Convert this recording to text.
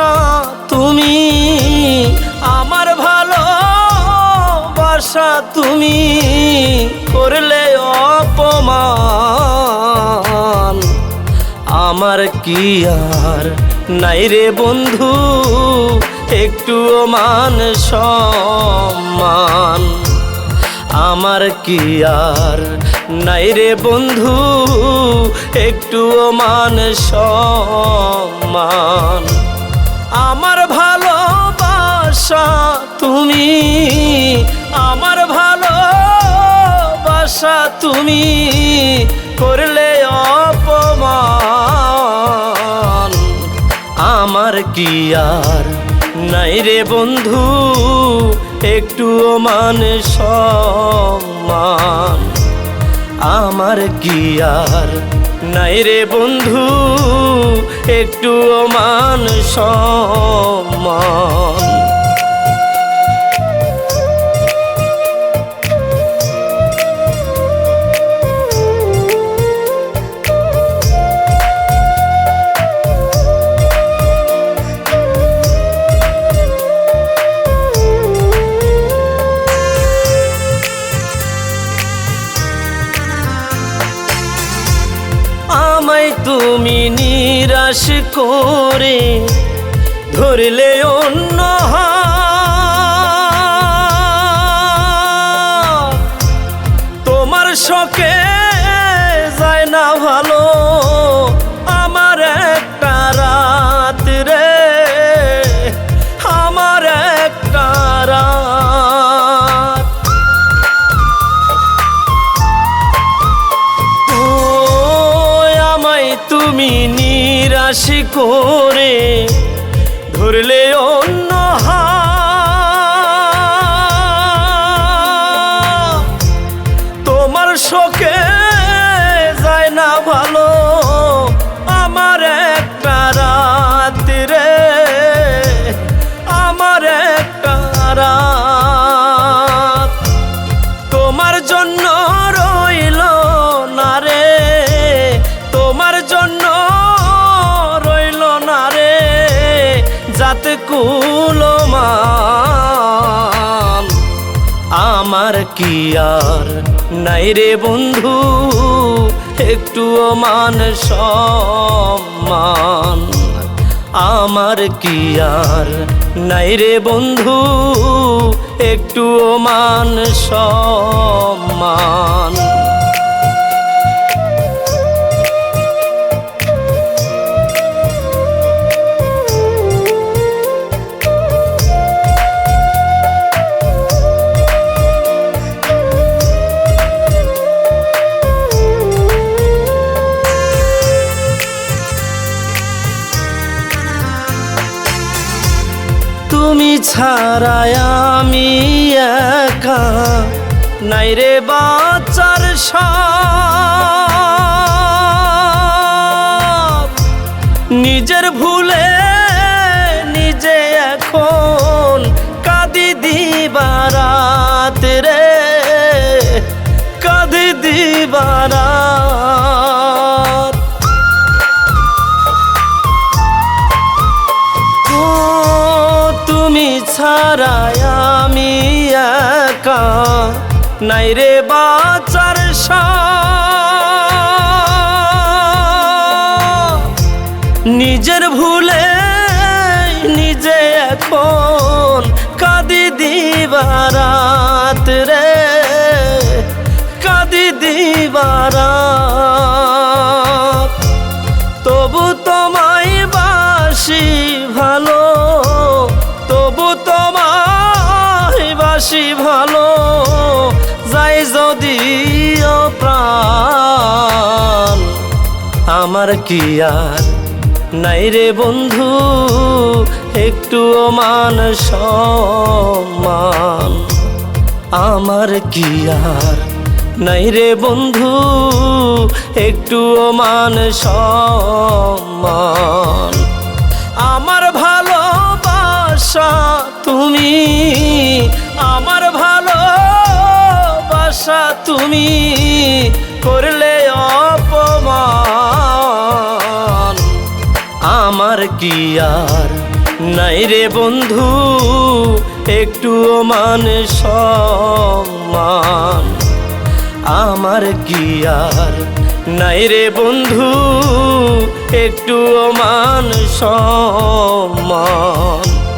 ভালোবাসা তুমি, আমার ভালোবাসা তুমি করলে অপমান। আমার কি আর নাই রে বন্ধু একটুও মান সম্মান। আমার কি আর নাই রে বন্ধু একটুও মান সম্মান। আমার ভালোবাসা তুমি, আমার ভালোবাসা তুমি করলে অপমান। আমার কি আর নাই রে বন্ধু একটুও মান সম্মান। আমার কি আর নাই রে বন্ধু একটুও মান সম্মান। আমায় তুমি নিরাশ করে ধরলে অন্য হাত, তোমার শখে যায় না ভালো আমার একটা রাত রে, আমার একটা রাত। তুমি নিরাশ করে ধরলে অন্য হাত, তোমার শোকে যায় না ভালো আমার একটা রাত রে, আমার একটা রাত। তোমার জন্য রইল না রে, তোমার জন্য রইল না রে যাতে কুলমান। আমার কি আর নাই রে বন্ধু একটুও মান সম্মান। আমার কি আর নাই রে বন্ধু একটুও মান সম্মান। তুমি ছাড়া আমি একা নাই রে বাঁচার সাথ, নিজের ভুলে নিজে এখন কাঁদি দিবারাত রে, কাঁদি দিবারাত। তুমি ছাড়া আমি একা নাই রে বাঁচার সাথ, নিজের ভুলে নিজে এখন কাঁদি দিবারাত রে, কাঁদি দিবারাত। তবু তোমায় বাসি ভালো, তবু তোমায় বাসি ভালো যাই যদিও প্রাণ। আমার কি আর নাই রে বন্ধু একটুও মান সম্মান। আমার কি আর নাই রে বন্ধু একটুও মান সম্মান। আমার ভালোবাসা তুমি, আমার ভালোবাসা তুমি করলে অপমান। আমার কি আর নাই রে বন্ধু একটুও মান সম্মান, আমার কি আর নাই রে বন্ধু একটুও মান সম্মান।